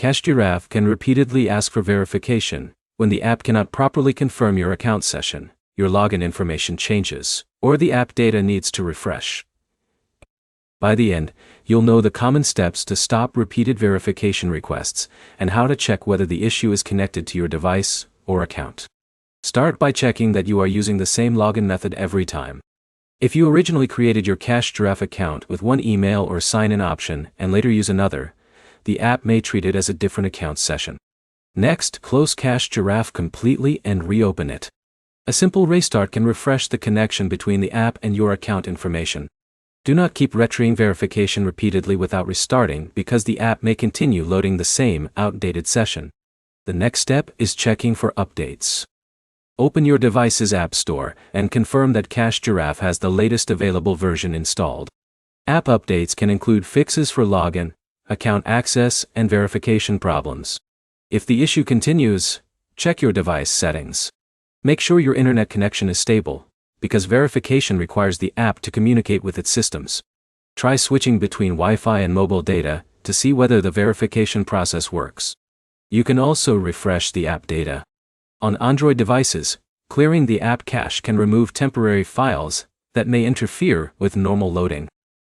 Giraffe can repeatedly ask for verification when the app cannot properly confirm your account session, your login information changes, or the app data needs to refresh. By the end, you'll know the common steps to stop repeated verification requests and how to check whether the issue is connected to your device or account. Start by checking that you are using the same login method every time. If you originally created your Giraffe account with one email or sign-in option and later use another, the app may treat it as a different account session. Next, close Giraffe completely and reopen it. A simple restart can refresh the connection between the app and your account information. Do not keep retrieving verification repeatedly without restarting because the app may continue loading the same outdated session. The next step is checking for updates. Open your device's App Store and confirm that Giraffe has the latest available version installed. App updates can include fixes for login, account access, and verification problems. If the issue continues, check your device settings. Make sure your internet connection is stable, because verification requires the app to communicate with its systems. Try switching between Wi-Fi and mobile data to see whether the verification process works. You can also refresh the app data. On Android devices, clearing the app cache can remove temporary files that may interfere with normal loading.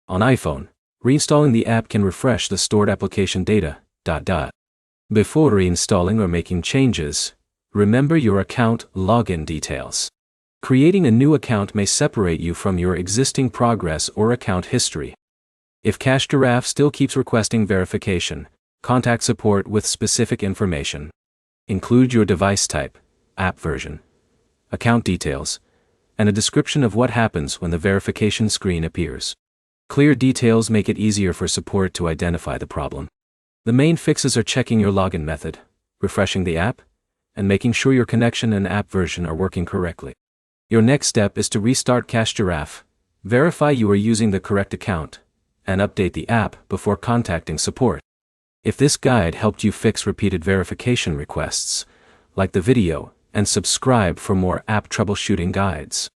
On iPhone, reinstalling the app can refresh the stored application data. Before reinstalling or making changes, remember your account login details. Creating a new account may separate you from your existing progress or account history. If Giraffe still keeps requesting verification, contact support with specific information. Include your device type, app version, account details, and a description of what happens when the verification screen appears. Clear details make it easier for support to identify the problem. The main fixes are checking your login method, refreshing the app, and making sure your connection and app version are working correctly. Your next step is to restart Giraffe, verify you are using the correct account, and update the app before contacting support. If this guide helped you fix repeated verification requests, like the video and subscribe for more app troubleshooting guides.